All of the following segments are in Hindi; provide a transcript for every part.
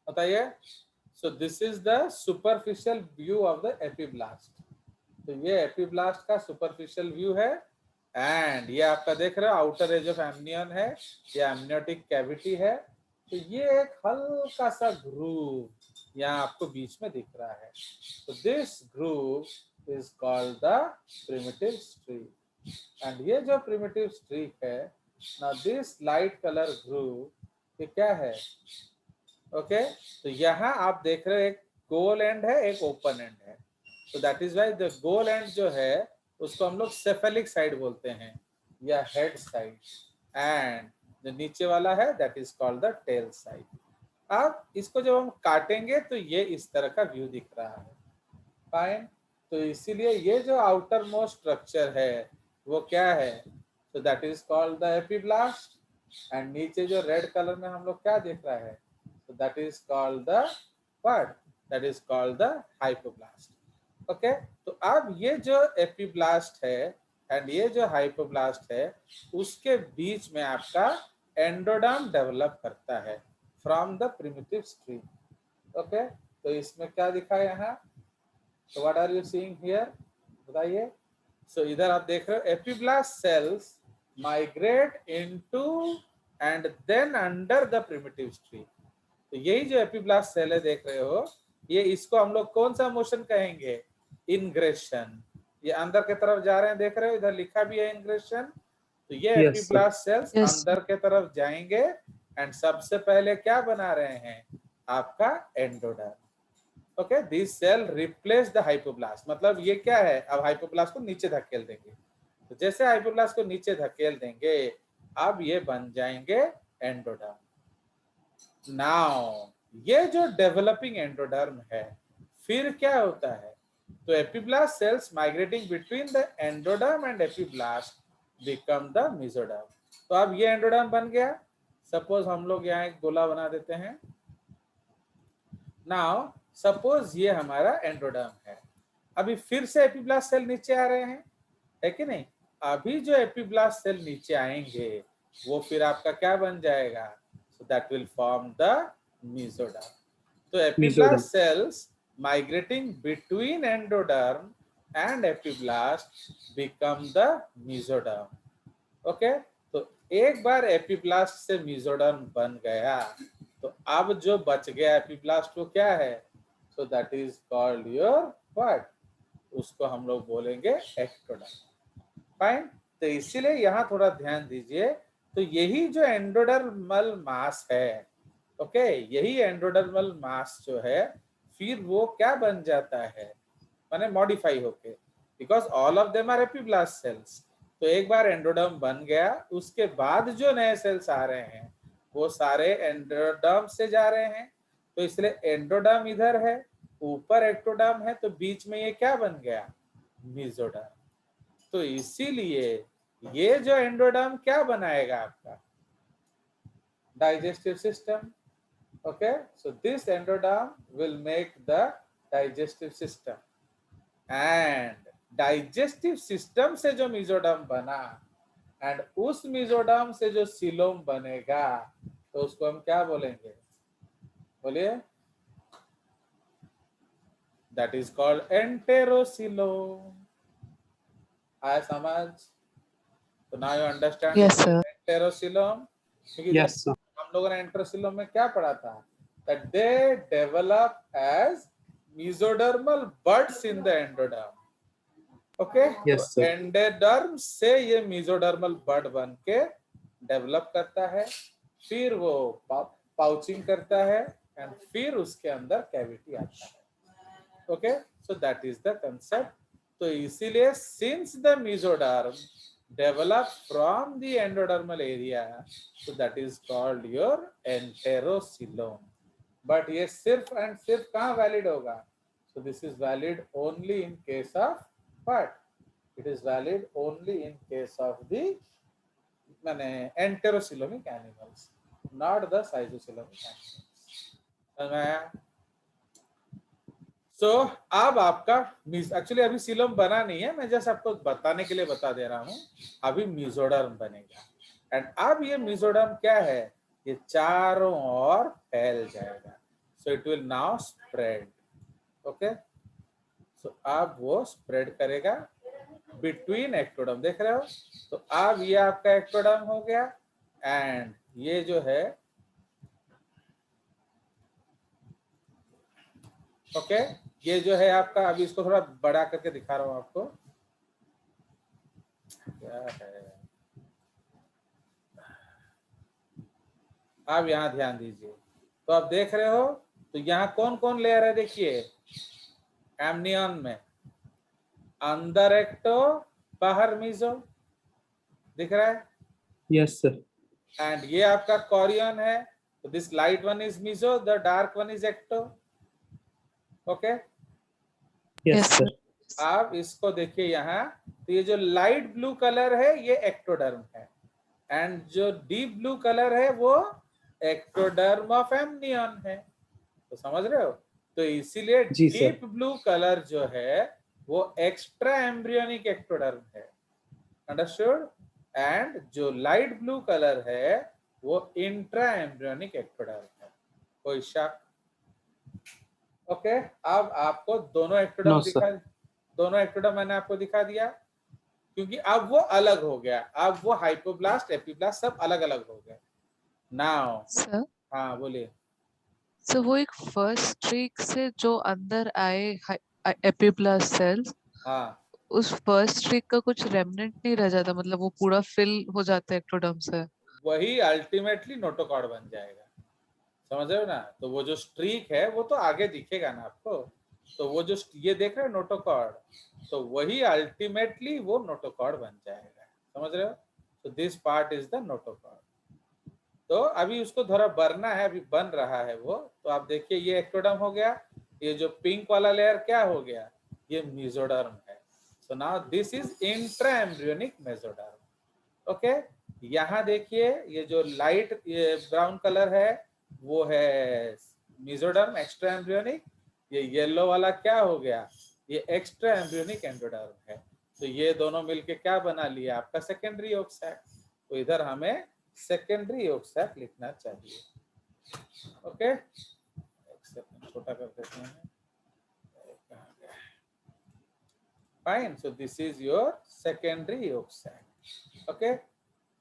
बताइए। सो this is the superficial view of the epiblast. तो ये एपिब्लास्ट का सुपरफिशियल व्यू है। एंड ये आपका देख रहे हो आउटर एज ऑफ एमनियन है, ये एमनियोटिक कैविटी है। तो ये एक हल्का सा ग्रूव यहाँ आपको बीच में दिख रहा है। तो this groove is called the primitive streak. And ये जो प्रिमिटिव स्ट्रीक है ना, दिस लाइट कलर ग्रूव, ये क्या है? ओके तो यहाँ आप देख रहे हो एक गोल एंड है, एक ओपन एंड है। तो that is why the goal and जो है उसको हम लोग सेफेलिक साइड बोलते हैं या हेड साइड, एंड जो नीचे वाला है that is called the tail side. अब इसको जब हम काटेंगे तो ये इस तरह का व्यू दिख रहा है। फाइन। तो इसीलिए ये जो आउटर मोस्ट स्ट्रक्चर है वो क्या है? तो that is called the epiblast. And नीचे जो रेड कलर में हम लोग क्या देख रहा है? So that is called the what? That is called the hypoblast. Okay? तो अब ये जो एपिब्लास्ट है एंड ये जो हाइपोब्लास्ट है उसके बीच में आपका एंडोडर्म डेवलप करता है from the primitive stream. Okay तो इसमें क्या दिखा है यहाँ? तो what are you seeing here? बताइए। सो इधर आप देख रहे हो epiblast cells migrate into and then under the primitive stream. तो यही जो एपिब्लास्ट सेल है देख रहे हो, ये इसको हम लोग कौन सा मोशन कहेंगे? इनग्रेशन। ये अंदर के तरफ जा रहे हैं, देख रहे हो इधर लिखा भी है इनग्रेशन। तो ये Yes, sir. Epiblast cells Yes. अंदर के तरफ जाएंगे एंड सबसे पहले क्या बना रहे हैं? आपका endoderm. Okay this cell replace the hypoblast. मतलब ये क्या है? अब हाइपोब्लास्ट को नीचे धकेल देंगे। तो जैसे हाइपोब्लास्ट को नीचे धकेल देंगे अब ये बन जाएंगे एंडोडर्म। नाउ ये जो डेवलपिंग एंडोडर्म है फिर क्या होता है? तो epiblast cells migrating between the endoderm and epiblast become the mesoderm. तो अब ये एंडोडर्म बन गया। सपोज हम लोग यहाँ एक गोला बना देते हैं। नाउ सपोज ये हमारा एंडोडर्म है। अभी फिर से एपिब्लास्ट सेल नीचे आ रहे हैं, है कि नहीं? अभी जो एपिब्लास्ट सेल नीचे आएंगे वो फिर आपका क्या बन जाएगा? So that will form the mesoderm. So epiblast Mesoderm. cells migrating between endoderm and epiblast become the mesoderm. Okay? तो एक बार एपिब्लास्ट से मेसोडर्म बन गया तो अब जो बच गया एपिब्लास्ट वो क्या है? सो that is called your what? उसको हम लोग बोलेंगे एक्टोडर्म। फाइन। तो इसीलिए यहाँ थोड़ा ध्यान दीजिए। तो यही जो एंडोडर्मल मास है, ओके यही एंडोडर्मल मास जो है फिर वो क्या बन जाता है? माने मॉडिफाई होके, because all of them are epiblast cells. तो एक बार एंडोडर्म बन गया उसके बाद जो नए सेल्स आ रहे हैं वो सारे एंडोडर्म से जा रहे हैं। तो इसलिए एंडोडर्म इधर है, ऊपर एक्टोडर्म है, तो बीच में ये क्या बन गया? मेसोडर्म। तो इसीलिए ये जो एंडोडर्म क्या बनाएगा? आपका digestive system. Okay, so this endoderm will make the digestive system, and digestive system से जो मेसोडर्म बना एंड उस मेसोडर्म से जो सीलोम बनेगा तो उसको हम क्या बोलेंगे? बोलिए। That is called enterocoelom. आया समझ? तो now you understand Yes, sir. Enterocoelom. क्योंकि Yes, sir. हम लोगों ने एंटेरोसीलोम में क्या पढ़ा था? That they develop as mesodermal buds in the endoderm. Okay तो Yes, sir. एंडोडर्म से ये मेसोडर्मल बड बन के डेवलप करता है, फिर वो पाउचिंग करता है एंड फिर उसके अंदर कैविटी आता है। Okay so that is the concept. तो इसीलिए since the mesoderm develop from the endodermal area, so that is called your enterocoelom. But ये सिर्फ एंड सिर्फ कहाँ वैलिड होगा? So this is valid only in case of what? It is valid only in case of the माने enterocoelomic animals, not the schizocoelomic animals. सो अब आपका एक्चुअली अभी सीलोम बना नहीं है, मैं जस्ट आपको बताने के लिए बता दे रहा हूँ। अभी मेसोडर्म बनेगा एंड अब ये मेसोडर्म क्या है? ये चारों ओर फैल जाएगा। So it will now spread. Okay, so अब वो स्प्रेड करेगा बिटवीन एक्टोडर्म. देख रहे हो? तो अब ये आपका एक्टोडर्म हो गया एंड ये जो है ओके, ये जो है आपका, अभी इसको थोड़ा बड़ा करके दिखा रहा हूं आपको. क्या है, आप यहाँ ध्यान दीजिए. तो आप देख रहे हो, तो यहाँ कौन कौन लेयर है देखिए एमनियन में. अंदर एक्टो, बाहर मीजो, दिख रहा है? Yes sir. एंड ये आपका कॉरियन है. तो this light one is meso, the dark one is ecto. Okay, yes sir. आप इसको देखिए यहाँ. तो ये जो लाइट ब्लू कलर है ये एक्टोडर्म है एंड जो डीप ब्लू कलर है वो एक्टोडर्म ऑफ एमनियन है. तो समझ रहे हो? तो इसीलिए जी सर. डीप ब्लू कलर जो है वो एक्स्ट्रा एम्ब्रियोनिक एक्टोडर्म है. अंडरस्टूड? एंड जो लाइट ब्लू कलर है वो इंट्रा एम्ब्रियोनिक एक्टोडर्म है. कोई शक? ओके, अब आपको दोनों एक्टोडर्म No, sir. दिखा, दोनों एक्टोडर्म मैंने आपको दिखा दिया क्योंकि अब वो अलग हो गया. अब वो हाइपोब्लास्ट, एपिब्लास्ट सब अलग अलग हो गए. नाउ सर, हाँ बोलिए. सो वो एक फर्स्ट स्ट्रीक से जो अंदर आए एपिब्लास्ट सेल्स, हाँ, उस फर्स्ट स्ट्रीक का कुछ रेमनेंट नहीं रह जाता, मतलब वो पूरा फिल हो जाता है एक्टोडर्म से. वही अल्टीमेटली नोटोकॉर्ड बन जाएगा. समझ रहे हो ना? तो वो जो स्ट्रीक है वो तो आगे दिखेगा ना आपको. तो वो जो ये देख रहे हो नोटोकॉर्ड, तो वही अल्टीमेटली वो नोटोकॉर्ड बन जाएगा. समझ रहे हो? तो this part is the notochord. तो अभी उसको थोड़ा भरना है, अभी बन रहा है वो. तो आप देखिए ये एक्टोडर्म हो गया. ये जो पिंक वाला लेयर क्या हो गया? ये मेसोडर्म है. So now this is intra embryonic mesoderm. Okay, यहाँ देखिए ये जो लाइट ब्राउन कलर है वो है मेसोडर्म एक्स्ट्रा एम्ब्रियोनिक. ये येलो वाला क्या हो गया? ये एक्स्ट्रा एम्ब्रियोनिक एंडोडर्म है. तो ये दोनों मिलके क्या बना लिया? आपका सेकेंडरी यॉर्क सैक. तो इधर हमें सेकेंडरी यॉर्क सैक लिखना चाहिए. ओके, एक सेकंड छोटा कर देते हैं. Fine. So this is your secondary yolk sac. Okay,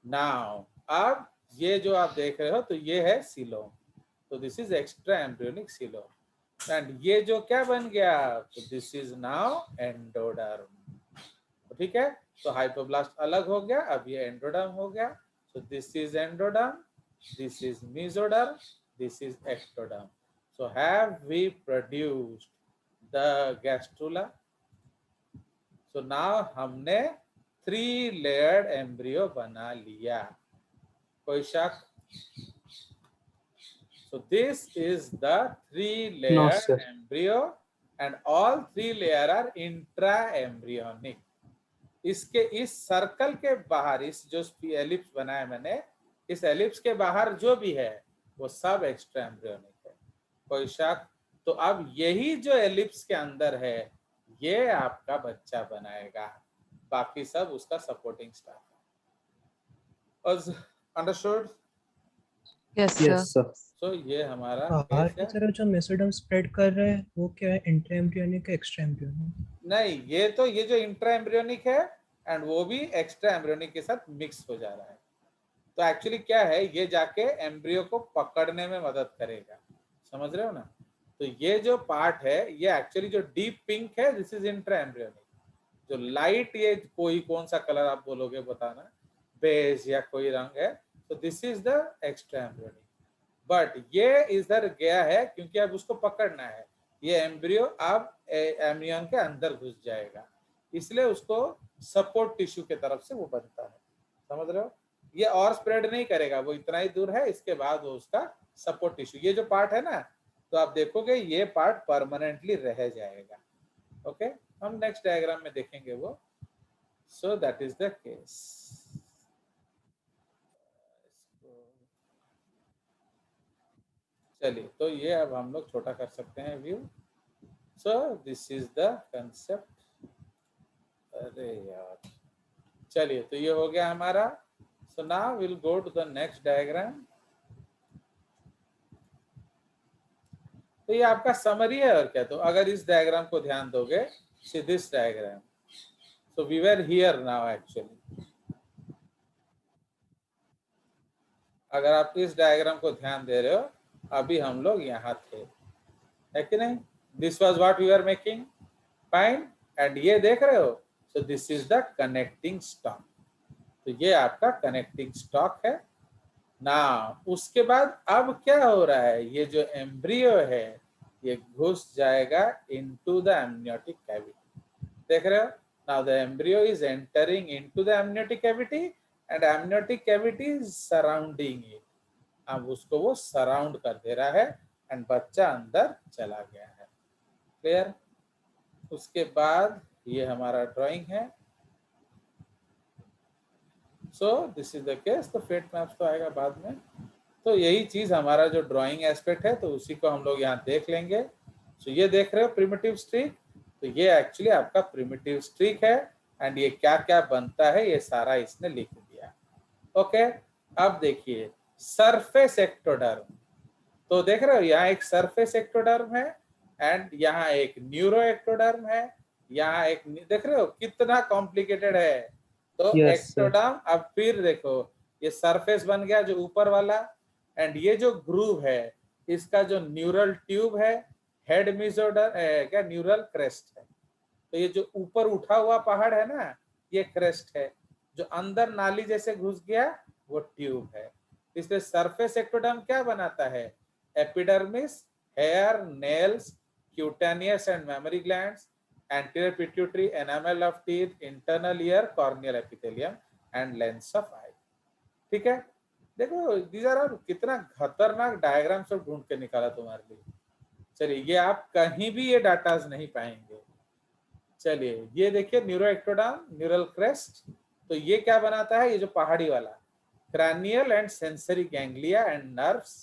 now अब ये जो आप देख रहे हो तो ये है सीलोम. तो this is extra embryonic coelom. And ये जो क्या बन गया? तो दिस इज नाउ एंडोडर्म. ठीक है, तो हाइपोब्लास्ट अलग हो गया, अब ये एंडोडर्म हो गया. So this is endoderm, this is mesoderm, this is ectoderm. So have we produced the gastrula. So now हमने 3 लेयर्ड एम्ब्रियो बना लिया. कोई शक? So this is the 3 No, layer sir. embryo and all 3 layer are intraembryonic. इसके इस सर्कल के बाहर, इस जो एलिप्स बनाया मैंने, इस एलिप्स के बाहर जो भी है वो सब एक्स्ट्रा एम्ब्रियोनिक है. कोई शक? तो अब यही जो एलिप्स के अंदर है ये आपका बच्चा बनाएगा, बाकी सब उसका सपोर्टिंग स्टाफ है. Understood? Yes sir. Yes, sir. सो ये हमारा बाहर केस की है. तरफ जो मेसोडर्म स्प्रेड कर रहे हैं वो क्या है, इंट्रा एम्ब्रियोनिक, एक्स्ट्रा एम्ब्रियोनिक? नहीं, ये जो इंट्रा एम्ब्रियोनिक है एंड वो भी एक्स्ट्रा एम्ब्रियोनिक के साथ मिक्स हो जा रहा है. तो एक्चुअली क्या है, ये जाके एम्ब्रियो को पकड़ने में मदद करेगा. समझ रहे हो ना? तो ये जो पार्ट है ये एक्चुअली जो डीप पिंक है दिस इज इंट्रा एम्ब्रियोनिक. जो लाइट ये कोई कौन सा कलर आप बोलोगे बताना, बेज या कोई रंग है, तो this is the extra embryonic. But ये इधर गया है क्योंकि अब उसको पकड़ना है. ये एम्ब्रियो अब एम्ब्रियन के अंदर घुस जाएगा, इसलिए उसको सपोर्ट टिश्यू के तरफ से वो बनता है. समझ रहे हो? ये और स्प्रेड नहीं करेगा, वो इतना ही दूर है, इसके बाद वो उसका सपोर्ट टिश्यू, ये जो पार्ट है ना, तो आप देखोगे ये पार्ट परमानेंटली रह जाएगा. ओके, हम नेक्स्ट डायग्राम में देखेंगे वो. सो दैट इज द केस. चलिए, तो ये अब हम लोग छोटा कर सकते हैं view. So this is the concept. अरे यार, चलिए, तो ये हो गया हमारा. So now will go to the next diagram. तो ये आपका समरी है और क्या। तो अगर इस डायग्राम को ध्यान दोगे, see this diagram, so we were here now actually. अगर आप इस डायग्राम को ध्यान दे रहे हो, अभी हम लोग यहाँ थे, है कि नहीं। This was what we are making, fine. And ये देख रहे हो, so this is the connecting stalk. तो ये आपका कनेक्टिंग स्टॉक है ना। उसके बाद अब क्या हो रहा है, ये जो एम्ब्रियो है ये घुस जाएगा इनटू द एमनियोटिक कैविटी। देख रहे हो, now the embryo is entering into the amniotic cavity and amniotic cavity is surrounding it. अब उसको वो सराउंड कर दे रहा है एंड बच्चा अंदर चला गया है। क्लियर। उसके बाद ये हमारा ड्राइंग है। सो दिस इज द केस। तो फेट मैप्स तो आएगा बाद में। तो यही चीज हमारा जो ड्राइंग एस्पेक्ट है, तो उसी को हम लोग यहाँ देख लेंगे। सो ये देख रहे हो प्रिमिटिव स्ट्रीक, तो ये एक्चुअली आपका प्रिमिटिव स्ट्रीक है एंड ये क्या क्या बनता है ये सारा इसने लिख दिया। ओके, अब देखिए सरफेस एक्टोडर्म। तो देख रहे हो यहाँ एक सरफेस एक्टोडर्म है एंड यहाँ एक न्यूरो एक्टोडर्म है। यहाँ एक, देख रहे हो कितना कॉम्प्लिकेटेड है। तो Yes, sir. एक्टोडर्म, अब फिर देखो ये सरफेस बन गया जो ऊपर वाला, एंड ये जो ग्रूव है इसका जो न्यूरल ट्यूब है, हेड मिजोडर क्या न्यूरल क्रेस्ट है। तो ये जो ऊपर उठा हुआ पहाड़ है ना, ये क्रेस्ट है। जो अंदर नाली जैसे घुस गया वो ट्यूब है। इसलिए सरफेस एक्टोडर्म क्या बनाता है, epidermis, hair, nails, cutaneous and mammary glands, anterior pituitary, enamel of teeth, internal ear, corneal epithelium and lens of eye। ठीक है, देखो these are all कितना खतरनाक डायग्राम सब ढूंढ के निकाला तुम्हारे लिए। चलिए ये आप कहीं भी ये डाटाज नहीं पाएंगे। चलिए ये देखिए न्यूरो एक्टोडर्म, न्यूरल क्रेस्ट। तो ये क्या बनाता है, ये जो पहाड़ी वाला, cranial and sensory ganglia and nerves,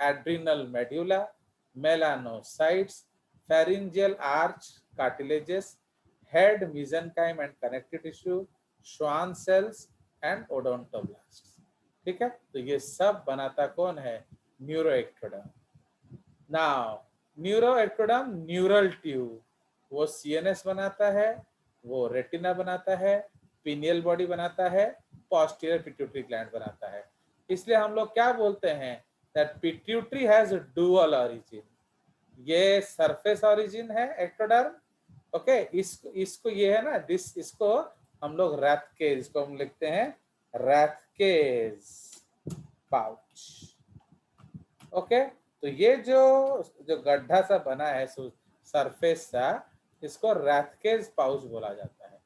adrenal medulla, melanocytes, pharyngeal arch, cartilages, head, mesenchyme and connective tissue, Schwann cells and odontoblasts। ठीक है, तो ये सब बनाता कौन है, neuroectoderm. Now neuroectoderm neural tube, वो सीएनएस बनाता है, वो रेटिना बनाता है, पिनियल बॉडी बनाता है, पोस्टीरियर पिट्यूटरी ग्लैंड बनाता है। इसलिए हम लोग क्या बोलते हैं, that pituitary has dual origin. ये सरफेस ऑरिजिन है एक्टोडर्म, ओके। इसको ये है ना दिस, इसको हम लोग रैथकेज, इसको हम लिखते हैं रैथकेज पाउच। ओके, तो ये जो गड्ढा सा बना है सरफेस सा, इसको रैथकेज पाउच बोला जाता है।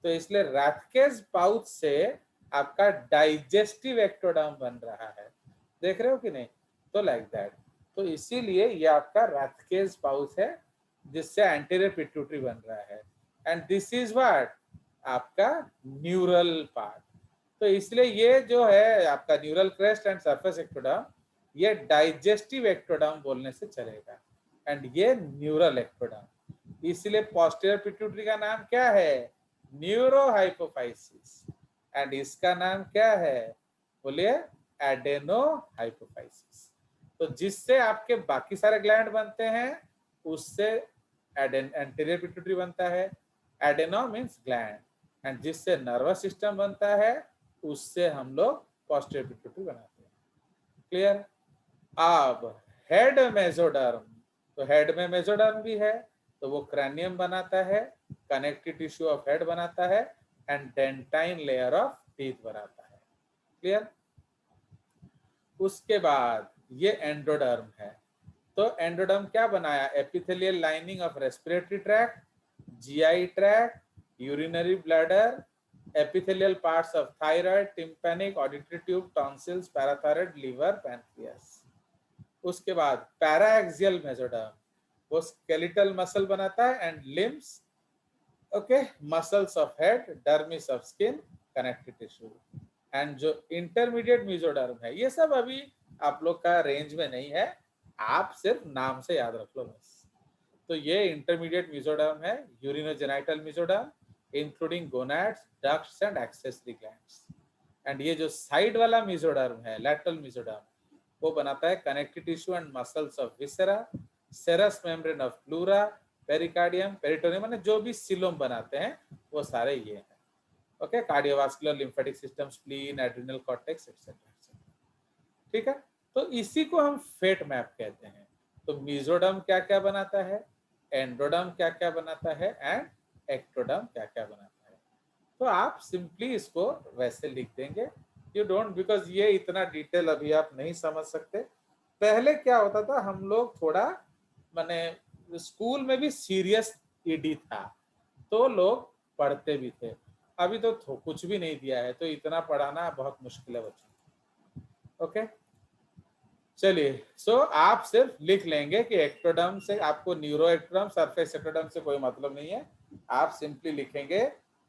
तो इसलिए रैथकेज पाउच से आपका डाइजेस्टिव एक्टोडर्म बन रहा है। देख रहे हो कि नहीं, तो लाइक दैट। तो इसीलिए ये आपका रैथकेज पाउच है जिससे एंटीरियर पिट्यूटरी बन रहा है एंड दिस इज व्हाट आपका न्यूरल पार्ट। तो इसलिए ये जो है आपका neural crest and surface ectoderm, ये डाइजेस्टिव एक्टोडर्म बोलने से चलेगा एंड ये न्यूरल एक्टोडर्म। इसलिए पोस्टीरियर पिट्यूटरी का नाम क्या है, न्यूरोहाइपोफाइसिस, एंड इसका नाम क्या है, बोलिए एडेनोहाइपोफाइसिस। तो जिससे आपके बाकी सारे ग्लैंड बनते हैं उससे एंटीरियर पिट्यूटरी बनता है, एडेनो मींस ग्लैंड, एंड जिससे नर्वस सिस्टम बनता है उससे हम लोग पोस्टीरियर पिट्यूटरी बनाते हैं। क्लियर। अब हेड मेसोडर्म, तो हेड में मेसोडर्म भी है, तो वो क्रैनियम बनाता है, कनेक्टिव टिश्यू ऑफ हेड बनाता है and dentine layer of teeth बनाता है। क्लियर। उसके बाद ये एंडोडर्म है। तो एंडोडर्म क्या बनाया, epithelial lining of respiratory tract, GI tract, urinary bladder, epithelial parts of thyroid, tympanic, auditory tube, tonsils, parathyroid, liver, pancreas. उसके बाद पैराएक्सियल मेसोडर्म, वो स्केलेटल मसल बनाता है and limbs, okay, muscles of head, dermis of skin, connective tissue. And जो इंटरमीडिएट मेसोडर्म है, ये सब अभी आप लोग का रेंज में नहीं है, आप सिर्फ नाम से याद रख लो बस। तो ये इंटरमीडिएट मेसोडर्म है, urinogenital mesoderm including gonads, ducts and accessory glands. And ये जो साइड वाला मेसोडर्म है, लैटरल मेसोडर्म, वो बनाता है connective tissue and muscles of viscera, serous membrane of pleura, pericardium, peritoneum, माने जो भी सीलोम बनाते हैं वो सारे ये हैं। Okay, cardiovascular, lymphatic system, spleen, adrenal cortex etcetera. ठीक है, तो इसी को हम फेट मैप कहते हैं। तो मीजोडर्म क्या क्या बनाता है, एंडोडर्म क्या क्या बनाता है, एंड एक्टोडर्म क्या क्या बनाता है। तो आप सिंपली इसको वैसे लिख देंगे, यू डोंट, बिकॉज ये इतना डिटेल अभी आप नहीं समझ सकते। पहले क्या होता था, हम लोग थोड़ा माने स्कूल में भी सीरियस ईडी था, तो लोग पढ़ते भी थे। अभी तो कुछ भी नहीं दिया है, तो इतना पढ़ाना बहुत मुश्किल है बच्चों। ओके, चलिए, सो आप सिर्फ लिख लेंगे कि एक्टोडर्म से आपको न्यूरो एक्टोडर्म, सरफेस एक्टोडर्म से कोई मतलब नहीं है। आप सिंपली लिखेंगे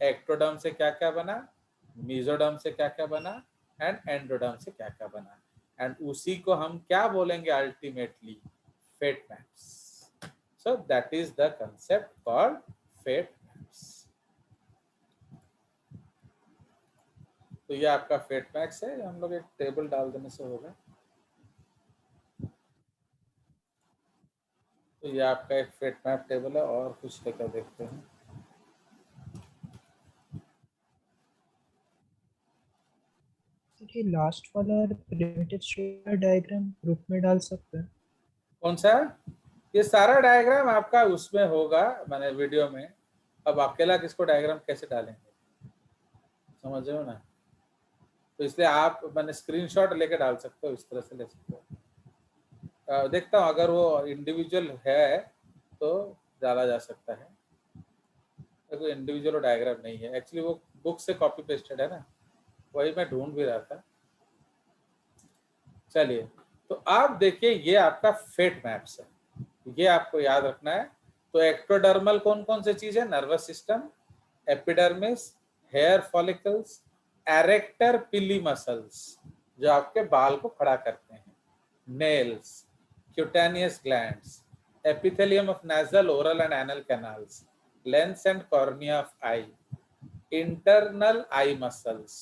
एक्टोडर्म से क्या क्या बना, मीजोडर्म से क्या क्या बना, एंड एंडोडर्म से क्या क्या बना, एंड उसी को हम क्या बोलेंगे ultimately, fate maps. So that is the concept called fate maps. तो ये आपका फेट मैप्स है, हम लोग एक टेबल डाल देने से होगा। तो ये आपका एक फेट मैप टेबल है, और कुछ लेकर देखते हैं। ये लास्ट वाला प्रिमिटिव स्ट्रक्चर डायग्राम ग्रुप में डाल सकते हैं। कौन सा? ये सारा डायग्राम आपका उसमें होगा, मैंने वीडियो में। अब अकेला किसको डायग्राम कैसे डालेंगे, समझ रहे हो ना? तो इसलिए आप मैंने स्क्रीनशॉट लेके डाल सकते हो, इस तरह से ले सकते हो। देखता हूँ अगर वो इंडिविजुअल है तो डाला जा सकता है। देखो इंडिविजुअल डायग्राम नहीं है एक्चुअली, वो बुक से कॉपी पेस्टेड है ना, वही मैं ढूंढ भी रहा था। चलिए, तो आप देखिए ये आपका फेट मैप्स है, ये आपको याद रखना है। तो एक्टोडर्मल कौन कौन से चीज है, nervous system, epidermis, hair follicles, arrector pili muscles जो आपके बाल को खड़ा करते हैं, nails, cutaneous glands, epithelium of nasal, oral and anal canals, lens and cornea of eye, internal eye muscles,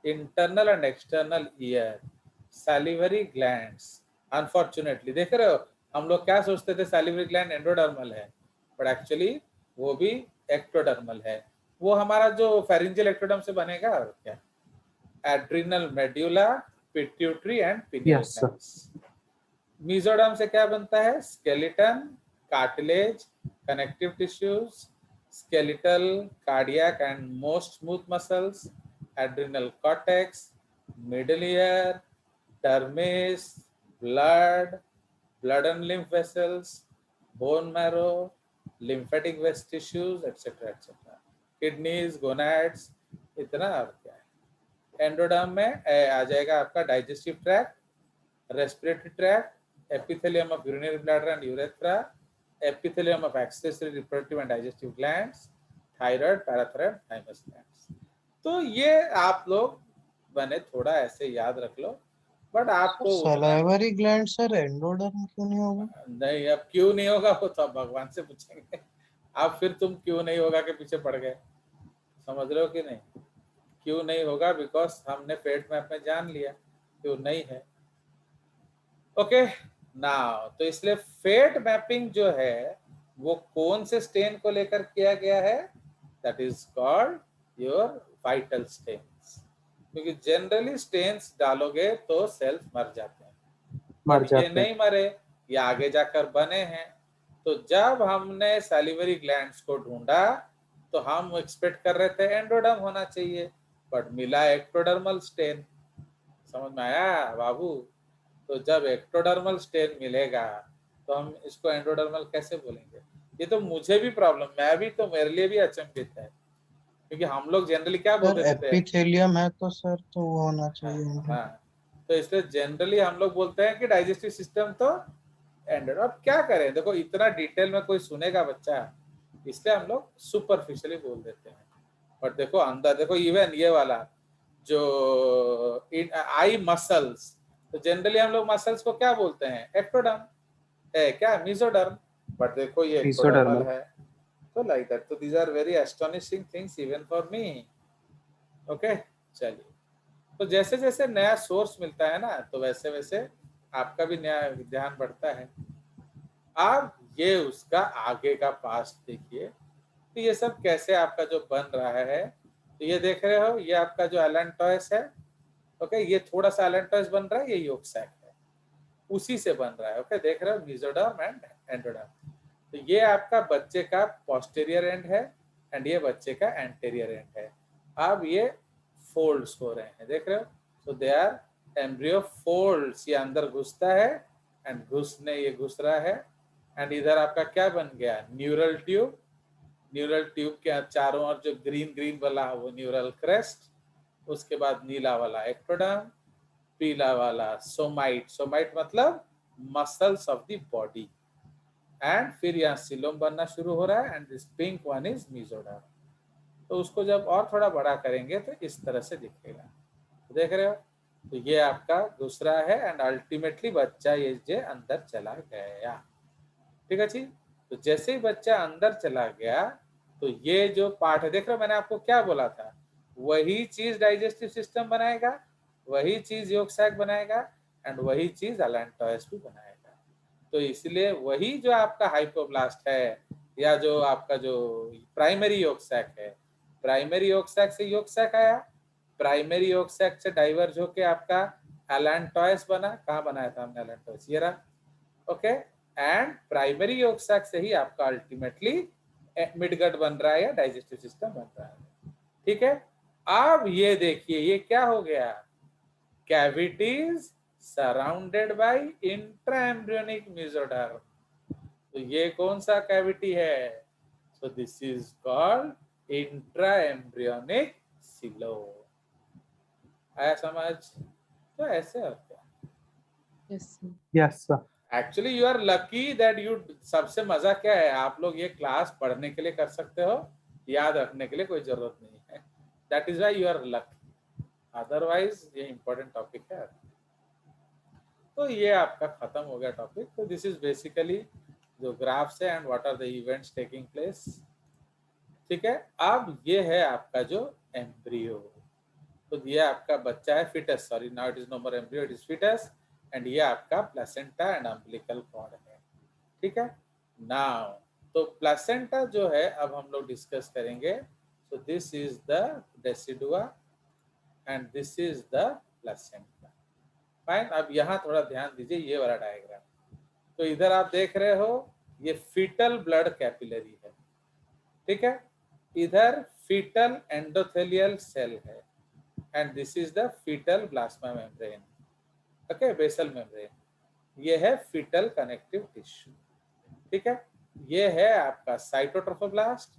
internal and external ear, salivary glands। Unfortunately देख रहे हो, हम लोग क्या सोचते थे सैलिवरी ग्लैंड एंडोडर्मल है, बट एक्चुअली वो भी एक्टोडर्मल है। वो हमारा जो फेरिंजियल एक्टोडर्म से बनेगा और क्या, adrenal medulla, pituitary and pineal Yes, sir. Glands. Mesoderm से क्या बनता है, skeleton, cartilage, connective tissues, skeletal, cardiac and most smooth muscles, adrenal cortex, middle ear, dermis, blood and lymph vessels, bone marrow, lymphatic vest tissues, etc. etc. Kidneys, gonads, इतना और क्या है। एंडोडर्म में आ जाएगा आपका digestive tract, respiratory tract, epithelium of urinary bladder and urethra, epithelium of accessory reproductive and digestive glands, thyroid, parathyroid, thymus glands। तो ये आप लोग बने थोड़ा ऐसे याद रख लो, बट आपको उतना सलाइवरी ग्लैंड सर एंडोडर्म क्यों नहीं होगा? नहीं। अब क्यों नहीं होगा वो तो भगवान से पूछेंगे। आप फिर तुम क्यों नहीं होगा के पीछे पड़ गए, समझ रहे हो कि नहीं? क्यों नहीं होगा, बिकॉज हमने फेट मैप में जान लिया क्यों नहीं है। ओके नाउ, तो इसलिए फेट मैपिंग जो है वो कौन से स्टेन को लेकर किया गया है, that is called your vital stains. क्योंकि जनरली स्टेन्स डालोगे तो सेल्स मर जाते हैं, मर बट ये जाते हैं। नहीं मरे, ये आगे जाकर बने हैं। तो जब हमने सैलिवरी ग्लैंड्स को ढूंढा तो हम एक्सपेक्ट कर रहे थे एंडोडर्म होना चाहिए, बट मिला एक्टोडर्मल स्टेन। समझ में आया बाबू? तो जब एक्टोडर्मल स्टेन मिलेगा तो हम इसको एंडोडर्मल कैसे बोलेंगे? ये तो मुझे भी प्रॉब्लम, मैं भी, तो मेरे लिए भी अचंभित है, क्योंकि हम लोग जनरली क्या बोल सर देते थे। एपिथेलियम है तो सर तो वो होना हाँ, चाहिए। हाँ, तो इसलिए जनरली हम लोग बोलते हैं कि डाइजेस्टिव सिस्टम तो एंडोडर्म। अब क्या करें, देखो इतना डिटेल में कोई सुनेगा बच्चा, इसलिए हम लोग सुपरफिशियली बोल देते हैं। बट देखो अंदर देखो, इवन ये वाला जो आई मसल्स, तो जनरली हम लोग मसल्स को क्या बोलते हैं, एक्टोडर्म है क्या, मीजोडर्म, बट देखो ये एक्टोडर्मल Mesodermal. है। तो लाइक दैट, तो these are very astonishing things even for me. Okay, चलिए, तो जैसे जैसे नया सोर्स मिलता है ना, तो वैसे वैसे आपका भी नया ध्यान बढ़ता है। अब ये उसका आगे का पास्ट देखिए, तो ये सब कैसे आपका जो बन रहा है, तो ये देख रहे हो, ये आपका जो एलेंटॉयस है, ओके, ये थोड़ा सा एलेंटॉयस बन रहा है, ये यॉर्क सैक है, उसी से बन रहा है, ओके, देख रहे हो, मेसोडर्म एंड एंडोडर्म। तो ये आपका बच्चे का पोस्टीरियर एंड है एंड ये बच्चे का एंटीरियर एंड है। अब ये फोल्ड्स हो रहे हैं, देख रहे हो, तो दे आर एम्ब्रियो फोल्ड्स, ये अंदर घुसता है एंड ये घुस रहा है एंड इधर आपका क्या बन गया, न्यूरल ट्यूब, न्यूरल ट्यूब के चारों ओर जो ग्रीन ग्रीन वाला है वो न्यूरल क्रेस्ट, उसके बाद नीला वाला एक्टोडर्म, पीला वाला सोमाइट, सोमाइट मतलब muscles of the body, and फिर यहाँ सिलोम बनना शुरू हो रहा है and this pink one is mesoderm. तो उसको जब और थोड़ा बड़ा करेंगे तो इस तरह से दिखेगा, देख रहे हो, तो ये आपका दूसरा है एंड अल्टीमेटली बच्चा ये अंदर चला गया, ठीक है जी। तो जैसे ही बच्चा अंदर चला गया तो ये जो पार्ट है, देख रहे हो, मैंने आपको क्या बोला था, वही चीज डाइजेस्टिव सिस्टम बनाएगा, वही चीज यॉर्क सैक बनाएगा एंड वही चीज एलेंटॉयस भी बनाएगा। तो इसलिए वही जो आपका हाइपोब्लास्ट है या जो आपका जो प्राइमरी यॉर्क सैक है, प्राइमरी यॉर्क सैक से यॉर्क सैक आया, प्राइमरी यॉर्क सैक से डाइवर्ज होके आपका एलेंटॉयस बना, कहाँ बनाया था हमने एलेंटॉयस, ये रहा, okay, and primary yolk sac से ही आपका अल्टीमेटली मिडगट बन रहा है या डाइजेस्टिव सिस्टम बन रहा है, ठीक है। अब ये देखिए ये क्या हो गया, cavities surrounded by intraembryonic mesoderm. तो ये कौन सा कैविटी है, सो दिस इज कॉल्ड इंट्राएम्ब्रियोनिक सिलो। आया समझ, तो ऐसे और क्या, Yes, sir. Yes, sir. Actually you are lucky that you, सबसे मजा क्या है, आप लोग ये क्लास पढ़ने के लिए कर सकते हो, याद रखने के लिए कोई जरूरत नहीं है, that is why you are lucky, otherwise ये इंपॉर्टेंट टॉपिक है। तो ये आपका खत्म हो गया टॉपिक। तो दिस इज बेसिकली जो ग्राफ्स है and what are the events taking place, ठीक है। अब ये है आपका जो एम्ब्रियो, तो ये आपका बच्चा है, fetus, sorry now it is no more embryo, it is fetus, and ये आपका प्लेसेंटा एंड अम्बिलिकल कॉर्ड है, ठीक है। नाउ तो प्लेसेंटा जो है अब हम लोग डिस्कस करेंगे, सो this is the decidua and this is the placenta, fine. अब यहाँ थोड़ा ध्यान दीजिए, ये वाला डायग्राम, तो इधर आप देख रहे हो ये फीटल ब्लड कैपिलरी है, ठीक है, इधर फीटल एंडोथेलियल सेल है and this is the fetal plasma membrane, okay, basal membrane, ये है फीटल कनेक्टिव टिश्यू, ठीक है। ये है आपका cytotrophoblast,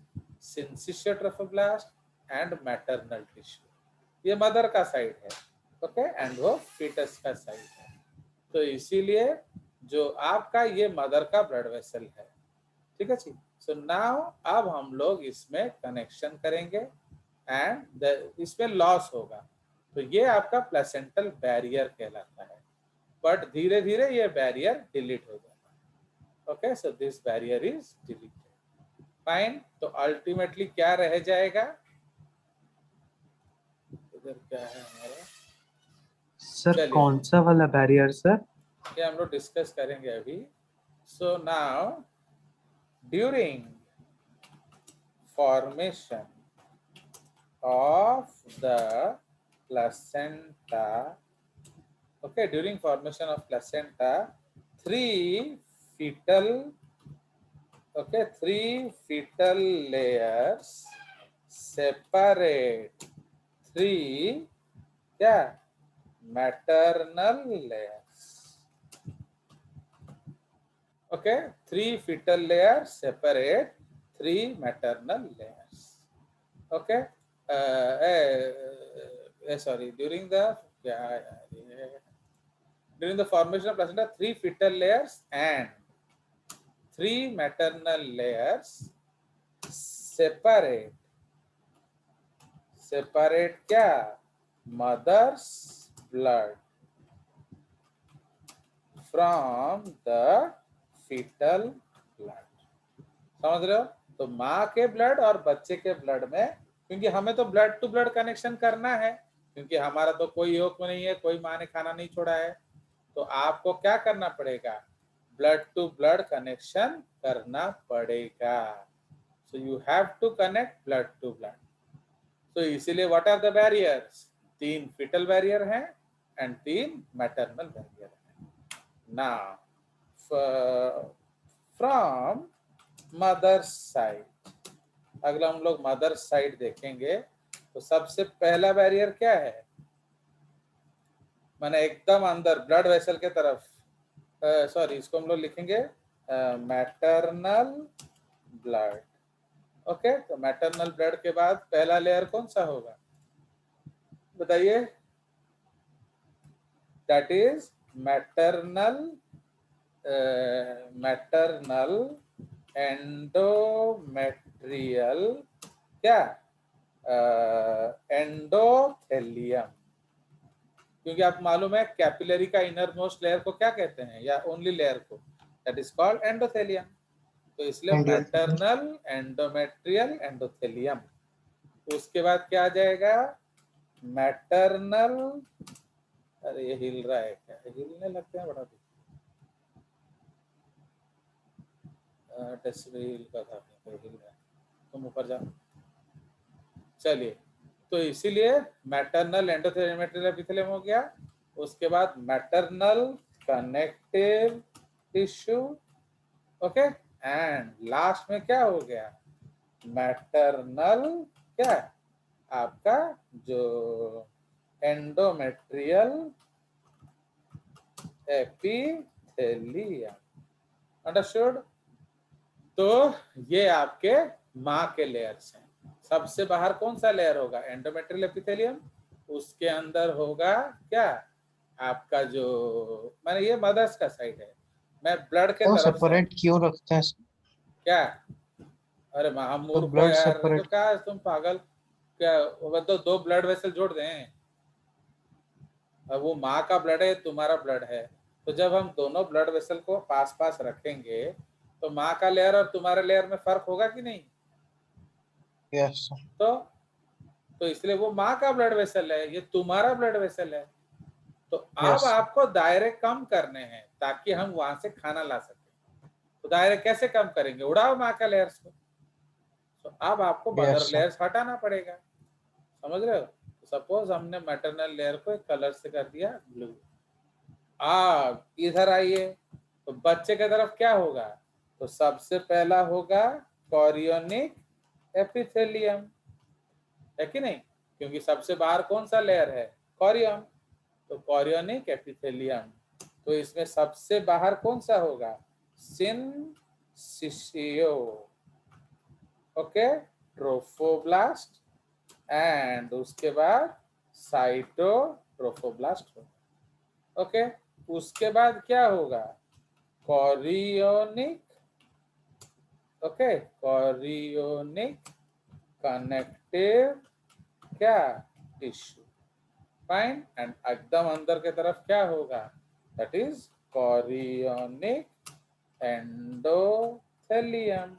syncytiotrophoblast and maternal tissue, ये मदर का साइड है, ओके, एंड वो फीटस का साइड है। तो इसीलिए जो आपका ये मदर का ब्लड वेसल है, ठीक है जी। सो नाउ अब हम लोग इसमें कनेक्शन करेंगे एंड इसमें लॉस होगा, तो ये आपका प्लेसेंटल बैरियर कहलाता है, बट धीरे धीरे ये बैरियर डिलीट हो जाएगा, okay, so this barrier is deleted, fine. तो अल्टीमेटली क्या रह जाएगा, इधर क्या है हमारा, सर चलिए। कौन सा वाला बैरियर सर? ये हम लोग डिस्कस करेंगे अभी। So now during formation of the placenta, okay, during formation of placenta, three fetal layers separate three क्या maternal layers, okay, three fetal layers separate three maternal layers, okay. Sorry, during the formation of placenta, three fetal layers and three maternal layers separate क्या, mother's blood from the fetal blood, समझ रहे हो। तो माँ के ब्लड और बच्चे के ब्लड में, क्योंकि हमें तो ब्लड टू ब्लड कनेक्शन करना है, क्योंकि हमारा तो कोई योग में नहीं है, कोई माँ ने खाना नहीं छोड़ा है, तो आपको क्या करना पड़ेगा, ब्लड टू ब्लड कनेक्शन करना पड़ेगा. So you have to connect blood to blood. तो इसीलिए what are the barriers? 3 fetal barrier हैं एंड 3 मैटरनल बैरियर हैं. नाउ फ्रॉम मदर साइड, अगला हम लोग मदर साइड देखेंगे. तो सबसे पहला बैरियर क्या है? माने एकदम अंदर ब्लड वेसल के तरफ, सॉरी इसको हम लोग लिखेंगे मैटरनल ब्लड. ओके, तो मैटरनल ब्लड के बाद पहला लेयर कौन सा होगा बताइए? दैट इज मैटरनल एंडोमेट्रियल क्या एंडोथेलियम. क्योंकि आप मालूम है कैपिलरी का इनर मोस्ट लेयर को क्या कहते हैं, या ओनली लेयर को? That is called endothelium. तो इसलिए मैटरनल एंडोमेट्रियल एंडोथेलियम. उसके बाद क्या आ जाएगा? मैटरनल, अरे ये हिल रहा है क्या? हिलने लगते हैं बड़ा डेसिबल का था, हिल रहा है. तुम ऊपर जाओ. चलिए, तो इसीलिए मैटरनल एंडोथेलियम एपिथेलियम हो गया. उसके बाद maternal connective tissue. Okay, and last में क्या हो गया? मैटरनल क्या आपका जो एंडोमेट्रियल एपिथेलियम. अंडरस्टूड? तो ये आपके माँ के लेयर्स हैं. सबसे बाहर कौन सा लेयर होगा? Endometrial epithelium. उसके अंदर होगा क्या आपका जो, माने ये मदर्स का साइड है. मैं ब्लड के तरफ सेपरेट क्यों रखते हैं? क्या? अरे महामूर्ख हो ब्लड यार, सेपरेट. तो क्या तुम पागल? क्या वो तो 2 ब्लड वेसल जोड़ दें. अब वो माँ का ब्लड है, तुम्हारा ब्लड है. तो जब हम दोनों ब्लड वेसल को पास पास रखेंगे तो माँ का लेयर और तुम्हारे लेयर में फर्क होगा कि नहीं? यस. तो इसलिए वो माँ का ब्लड वेसल है, ये तुम्हारा ब्लड वेसल है. तो अब Yes. आपको दायरे कम करने हैं ताकि हम वहां से खाना ला सके. तो दायरे कैसे कम करेंगे? उड़ाओ माँ का लेयर्स को. तो अब आपको मदर Yes, sir. लेयर्स हटाना पड़ेगा. समझ रहे हो? सपोज हमने मैटरनल लेयर को एक कलर से कर दिया ब्लू. आप इधर आइए, तो बच्चे की तरफ क्या होगा? तो सबसे पहला होगा कॉरियोनिक एपिथेलियम, है कि नहीं? क्योंकि सबसे बाहर कौन सा लेयर है? कॉरियम. तो कॉरियोनिक एपिथेलियम. तो इसमें सबसे बाहर कौन सा होगा? सिंसिशियो. Okay, trophoblast. एंड उसके बाद साइटोट्रोफोब्लास्ट होगा. ओके, उसके बाद क्या होगा? कॉरियोनिक. ओके, कॉरियोनिक कनेक्टिव क्या टिश्यू. फाइन. एंड एकदम अंदर के तरफ क्या होगा? दैट इज कॉरियोनिक एंडोथेलियम,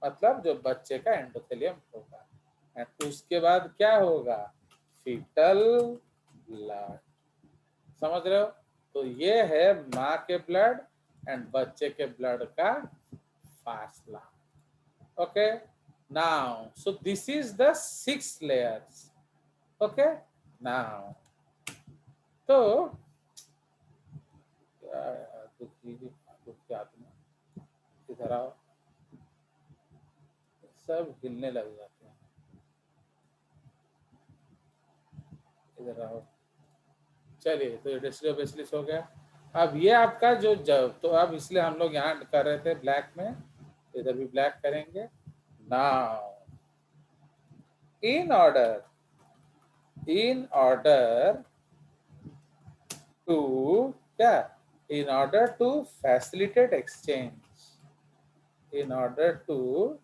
मतलब जो बच्चे का एंडोथेलियम होगा. एंड उसके बाद क्या होगा? Fetal blood. समझ रहे हो? तो ये है माँ के ब्लड एंड बच्चे के ब्लड का फासला. Okay, now so this is the 6 layers. Okay, now तो दुखी आत्मा, इधर आओ. सब हिलने लग जाते हैं. इधर आओ. चलिए, तो डिस्ट्रिब्यूशनलिस्ट हो गया. अब ये आपका जो जब, तो अब इसलिए हम लोग यहाँ कर रहे थे ब्लैक में, इधर भी ब्लैक करेंगे. नाउ इन ऑर्डर टू क्या, in order to facilitate exchange, in order to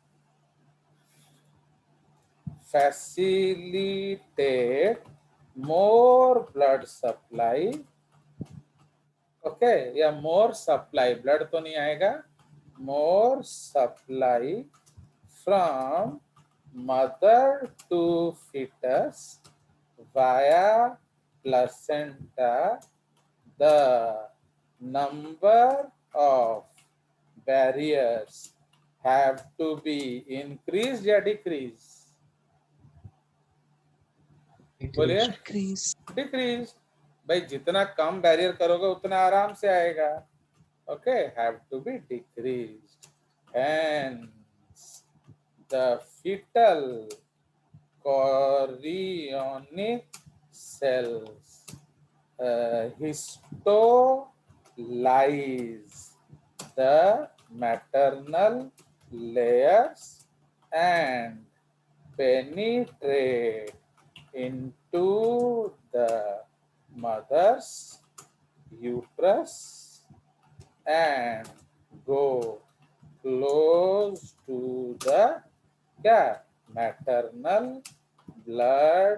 facilitate more blood supply. ओके, या मोर सप्लाई, ब्लड तो नहीं आएगा, more supply from mother to fetus via placenta, the number of barriers have to be increased या decreased? बोलिए Decrease. डिक्रीज। भाई जितना कम बैरियर करोगे उतना आराम से आएगा। Okay, have to be decreased and the fetal chorionic cells histolize the maternal layers and penetrate into the mother's uterus and go close to the क्या maternal blood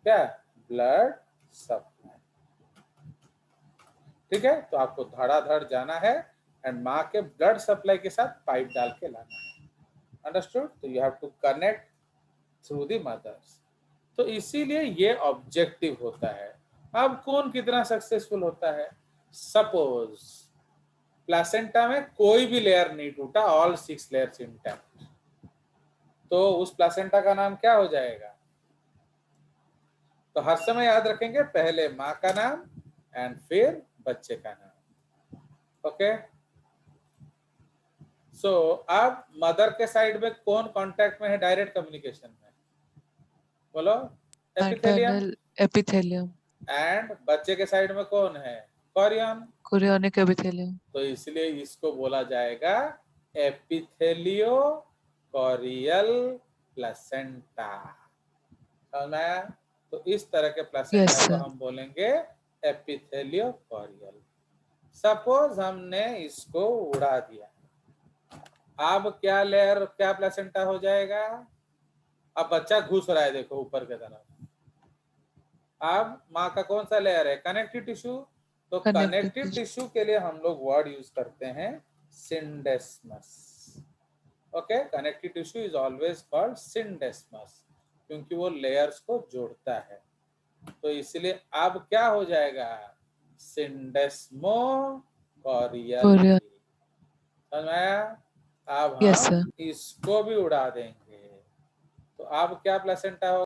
क्या blood supply। ठीक है, तो आपको धड़ाधड़ जाना है एंड माँ के ब्लड सप्लाई के साथ पाइप डाल के लाना है। अंडरस्टूड? तो you have to connect through the mother's. तो इसीलिए ये ऑब्जेक्टिव होता है। अब कौन कितना सक्सेसफुल होता है? सपोज प्लेसेंटा में कोई भी लेयर नहीं टूटा, ऑल 6 लेयर्स इंटैक्ट, तो उस प्लेसेंटा का नाम क्या हो जाएगा? तो हर समय याद रखेंगे, पहले माँ का नाम एंड फिर बच्चे का नाम। ओके, सो अब मदर के साइड में कौन कांटेक्ट में है डायरेक्ट कम्युनिकेशन में? बोलो। एपिथेलियम। Maternal epithelium. एंड बच्चे के साइड में कौन है? कोरियन। Chorionic epithelium. तो इसलिए इसको बोला जाएगा एपिथेलियो कोरियल प्लेसेंटा। समझ में आया? तो इस तरह के प्लेसेंटा Yes, को sir. हम बोलेंगे एपिथेलियो कोरियल। सपोज हमने इसको उड़ा दिया, अब क्या लेयर, क्या प्लेसेंटा हो जाएगा? अब बच्चा घुस रहा है, देखो ऊपर की तरफ। अब माँ का कौन सा लेयर है? Connective tissue. तो Connective कनेक्टिव tissue. टिश्यू के लिए हम लोग वर्ड यूज करते हैं सिंडेस्मस। ओके, connective tissue is always called syndesmos क्योंकि वो लेयर्स को जोड़ता है। तो इसलिए अब क्या हो जाएगा? सिंडेस्मो कोरियल। Chorionic. समझ में आया? अब Yes, हम sir. इसको भी उड़ा देंगे, तो अब क्या प्लेसेंटा होगा?